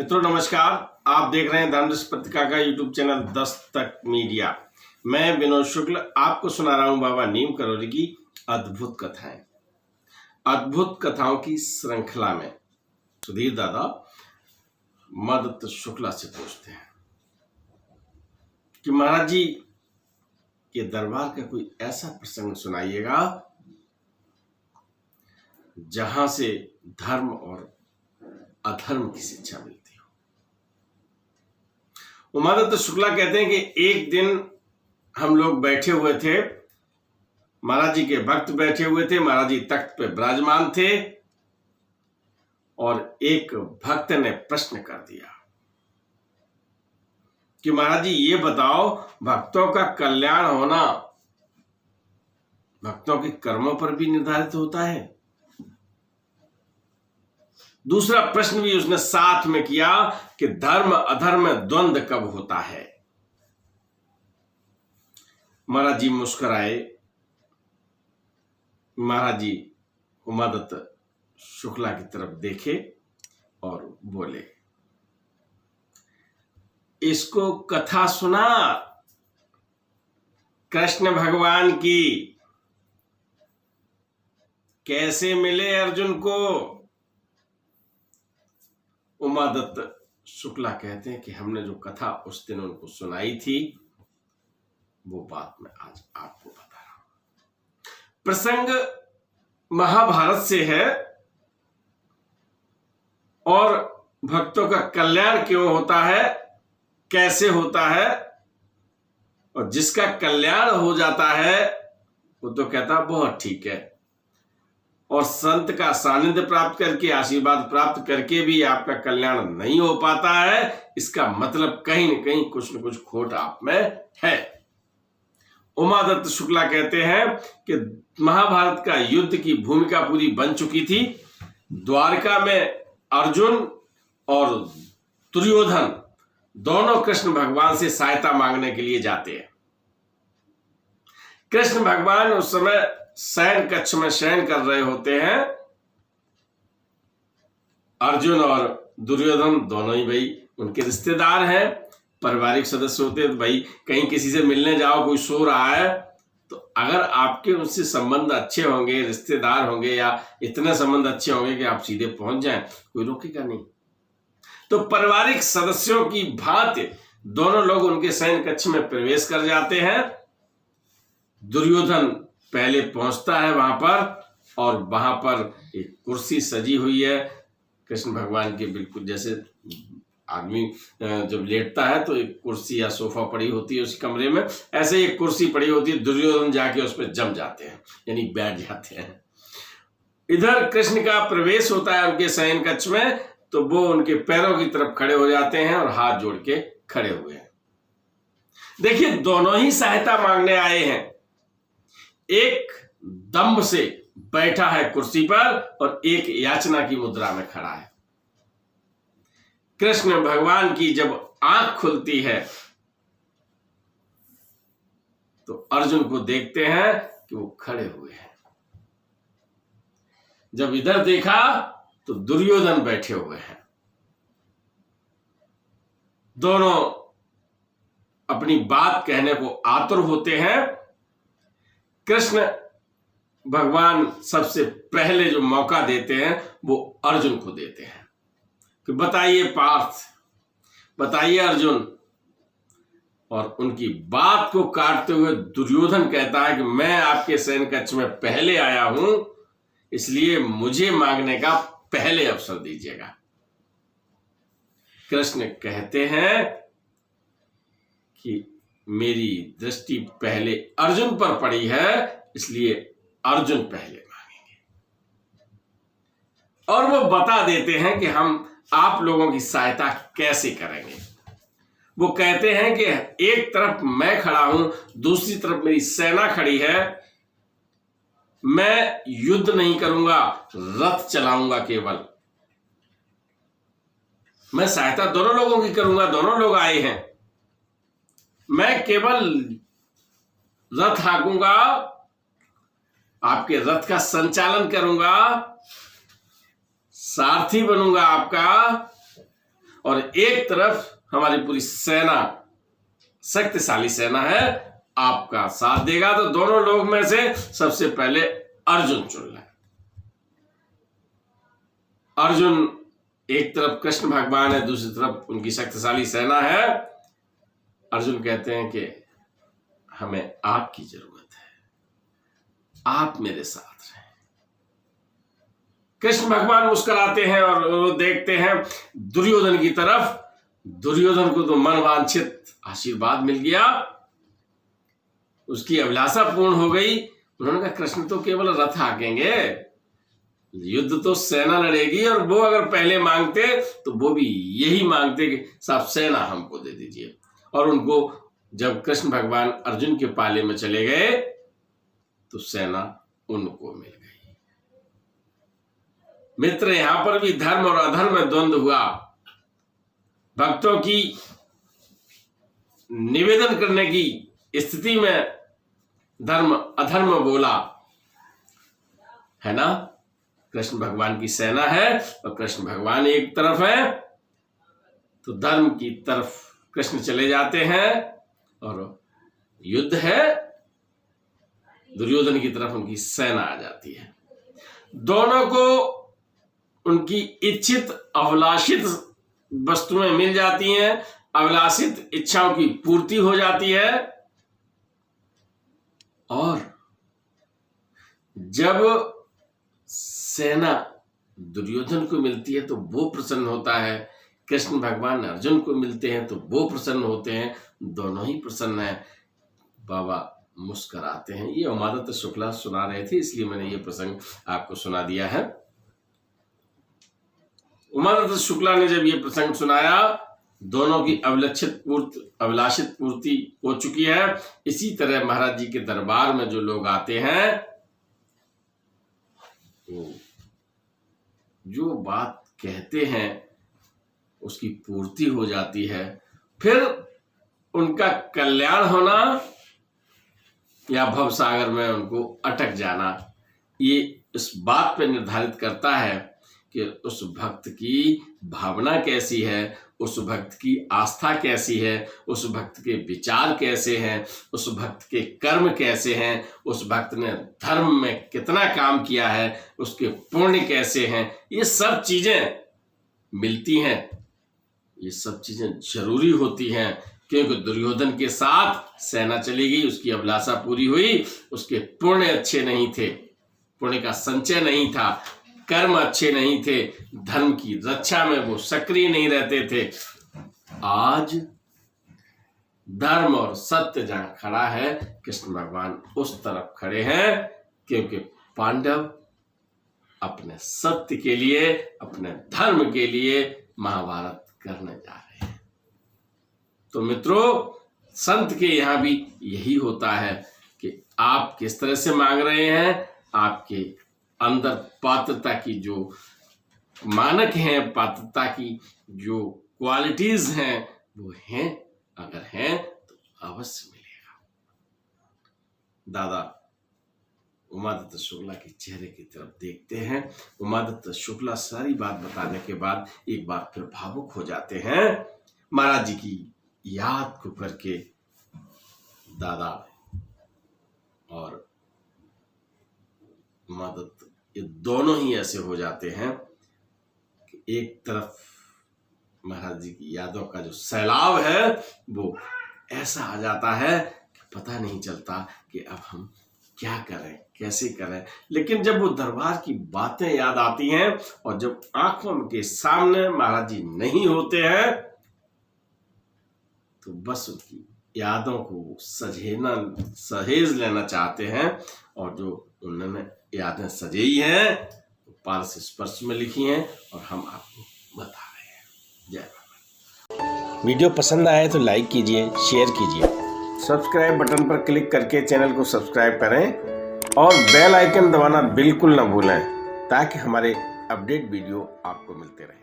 मित्रों नमस्कार। आप देख रहे हैं धर्मदृष्टि पत्रिका का यूट्यूब चैनल दस्तक मीडिया। मैं विनोद शुक्ल आपको सुना रहा हूं बाबा नीम करौली की अद्भुत कथाएं। अद्भुत कथाओं की श्रृंखला में सुधीर दादा मदत शुक्ला से पूछते हैं कि महाराज जी के दरबार का कोई ऐसा प्रसंग सुनाइएगा जहां से धर्म और अधर्म की शिक्षा मिलती हो। उमादत्त शुक्ला कहते हैं कि एक दिन हम लोग बैठे हुए थे, महाराज जी के भक्त बैठे हुए थे, महाराज जी तख्त पे विराजमान थे और एक भक्त ने प्रश्न कर दिया कि महाराज जी ये बताओ, भक्तों का कल्याण होना भक्तों के कर्मों पर भी निर्धारित होता है? दूसरा प्रश्न भी उसने साथ में किया कि धर्म अधर्म में द्वंद्व कब होता है? महाराज जी मुस्कुराए। महाराज जी उमादत्त शुक्ला की तरफ देखे और बोले, इसको कथा सुना कृष्ण भगवान की, कैसे मिले अर्जुन को। उमादत्त शुक्ला कहते हैं कि हमने जो कथा उस दिन उनको सुनाई थी वो बात मैं आज आपको बता रहा हूं। प्रसंग महाभारत से है और भक्तों का कल्याण क्यों होता है, कैसे होता है, और जिसका कल्याण हो जाता है वो तो कहता बहुत ठीक है, और संत का सानिध्य प्राप्त करके आशीर्वाद प्राप्त करके भी आपका कल्याण नहीं हो पाता है, इसका मतलब कहीं न कहीं कुछ न कुछ खोट आप में है। उमादत्त शुक्ला कहते हैं कि महाभारत का युद्ध की भूमिका पूरी बन चुकी थी। द्वारका में अर्जुन और दुर्योधन दोनों कृष्ण भगवान से सहायता मांगने के लिए जाते हैं। कृष्ण भगवान उस समय शयन कक्ष में शयन कर रहे होते हैं। अर्जुन और दुर्योधन दोनों ही भाई उनके रिश्तेदार हैं, पारिवारिक सदस्य होते हैं। तो भाई कहीं किसी से मिलने जाओ, कोई सो रहा है, तो अगर आपके उनसे संबंध अच्छे होंगे, रिश्तेदार होंगे या इतने संबंध अच्छे होंगे कि आप सीधे पहुंच जाएं, कोई रोकेगा नहीं। तो पारिवारिक सदस्यों की भांति दोनों लोग उनके शयन कक्ष में प्रवेश कर जाते हैं। दुर्योधन पहले पहुंचता है वहां पर, और वहां पर एक कुर्सी सजी हुई है कृष्ण भगवान के, बिल्कुल जैसे आदमी जब लेटता है तो एक कुर्सी या सोफा पड़ी होती है उस कमरे में, ऐसे एक कुर्सी पड़ी होती है। दुर्योधन जाके उस पर जम जाते हैं, यानी बैठ जाते हैं। इधर कृष्ण का प्रवेश होता है उनके शयन कक्ष में, तो वो उनके पैरों की तरफ खड़े हो जाते हैं और हाथ जोड़ के खड़े हुए हैं। देखिए, दोनों ही सहायता मांगने आए हैं। एक दंभ से बैठा है कुर्सी पर और एक याचना की मुद्रा में खड़ा है। कृष्ण भगवान की जब आंख खुलती है तो अर्जुन को देखते हैं कि वो खड़े हुए हैं। जब इधर देखा तो दुर्योधन बैठे हुए हैं। दोनों अपनी बात कहने को आतुर होते हैं। कृष्ण भगवान सबसे पहले जो मौका देते हैं वो अर्जुन को देते हैं कि बताइए पार्थ, बताइए अर्जुन। और उनकी बात को काटते हुए दुर्योधन कहता है कि मैं आपके शयन कक्ष में पहले आया हूं, इसलिए मुझे मांगने का पहले अवसर दीजिएगा। कृष्ण कहते हैं कि मेरी दृष्टि पहले अर्जुन पर पड़ी है, इसलिए अर्जुन पहले मांगेंगे। और वो बता देते हैं कि हम आप लोगों की सहायता कैसे करेंगे। वो कहते हैं कि एक तरफ मैं खड़ा हूं, दूसरी तरफ मेरी सेना खड़ी है। मैं युद्ध नहीं करूंगा, रथ चलाऊंगा केवल। मैं सहायता दोनों लोगों की करूंगा, दोनों लोग आए हैं। मैं केवल रथ हाँकूंगा, आपके रथ का संचालन करूंगा, सारथी बनूंगा आपका, और एक तरफ हमारी पूरी सेना, शक्तिशाली सेना है, आपका साथ देगा। तो दोनों लोग में से सबसे पहले अर्जुन चुन लें। अर्जुन एक तरफ कृष्ण भगवान है, दूसरी तरफ उनकी शक्तिशाली सेना है। अर्जुन कहते हैं कि हमें आपकी जरूरत है, आप मेरे साथ रहें। कृष्ण भगवान मुस्कुराते हैं और वो देखते हैं दुर्योधन की तरफ। दुर्योधन को तो मनवांछित आशीर्वाद मिल गया, उसकी अभिलाषा पूर्ण हो गई। उन्होंने कहा कृष्ण तो केवल रथ हाँकेंगे, युद्ध तो सेना लड़ेगी। और वो अगर पहले मांगते तो वो भी यही मांगते कि साहब सेना हमको दे दीजिए। और उनको जब कृष्ण भगवान अर्जुन के पाले में चले गए तो सेना उनको मिल गई। मित्र, यहां पर भी धर्म और अधर्म में द्वंद्व हुआ। भक्तों की निवेदन करने की स्थिति में धर्म अधर्म बोला है ना। कृष्ण भगवान की सेना है और कृष्ण भगवान एक तरफ है, तो धर्म की तरफ कृष्ण चले जाते हैं और युद्ध है, दुर्योधन की तरफ उनकी सेना आ जाती है। दोनों को उनकी इच्छित अभिलाषित वस्तुएं मिल जाती हैं, अभिलाषित इच्छाओं की पूर्ति हो जाती है। और जब सेना दुर्योधन को मिलती है तो वो प्रसन्न होता है, कृष्ण भगवान अर्जुन को मिलते हैं तो वो प्रसन्न होते हैं, दोनों ही प्रसन्न हैं। बाबा मुस्कुराते हैं। ये उमादत्त शुक्ला सुना रहे थे, इसलिए मैंने ये प्रसंग आपको सुना दिया है। उमादत्त शुक्ला ने जब ये प्रसंग सुनाया, दोनों की अभिलाषित पूर्ति हो चुकी है। इसी तरह महाराज जी के दरबार में जो लोग आते हैं वो जो बात कहते हैं उसकी पूर्ति हो जाती है। फिर उनका कल्याण होना या भवसागर में उनको अटक जाना, ये इस बात पर निर्धारित करता है कि उस भक्त की भावना कैसी है, उस भक्त की आस्था कैसी है, उस भक्त के विचार कैसे हैं, उस भक्त के कर्म कैसे हैं, उस भक्त ने धर्म में कितना काम किया है, उसके पुण्य कैसे हैं। ये सब चीजें मिलती हैं, ये सब चीजें जरूरी होती हैं। क्योंकि दुर्योधन के साथ सेना चली गई, उसकी अभिलाषा पूरी हुई, उसके पुण्य अच्छे नहीं थे, पुण्य का संचय नहीं था, कर्म अच्छे नहीं थे, धर्म की रक्षा में वो सक्रिय नहीं रहते थे। आज धर्म और सत्य जहां खड़ा है, कृष्ण भगवान उस तरफ खड़े हैं, क्योंकि पांडव अपने सत्य के लिए, अपने धर्म के लिए महाभारत करने जा रहे हैं। तो मित्रों, संत के यहां भी यही होता है कि आप किस तरह से मांग रहे हैं, आपके अंदर पात्रता की जो मानक हैं, पात्रता की जो क्वालिटीज हैं वो हैं, अगर हैं तो अवश्य मिलेगा। दादा उमादत्त शुक्ला के चेहरे की तरफ देखते हैं। उमादत्त शुक्ला सारी बात बताने के बाद एक बार फिर भावुक हो जाते हैं। महाराज जी की याद को करके दादा और उमादत्त ये दोनों ही ऐसे हो जाते हैं कि एक तरफ महाराज जी की यादों का जो सैलाब है वो ऐसा आ जाता है कि पता नहीं चलता कि अब हम क्या करें, कैसे करें। लेकिन जब वो दरबार की बातें याद आती हैं और जब आंखों के सामने महाराज जी नहीं होते हैं तो बस उनकी यादों को सहेज लेना चाहते हैं। और जो उन्होंने यादें सजेई हैं तो पारस स्पर्श में लिखी हैं और हम आपको बता रहे हैं। जय बाबा। वीडियो पसंद आए तो लाइक कीजिए, शेयर कीजिए, सब्सक्राइब बटन पर क्लिक करके चैनल को सब्सक्राइब करें और बेल आइकन दबाना बिल्कुल ना भूलें, ताकि हमारे अपडेट वीडियो आपको मिलते रहें।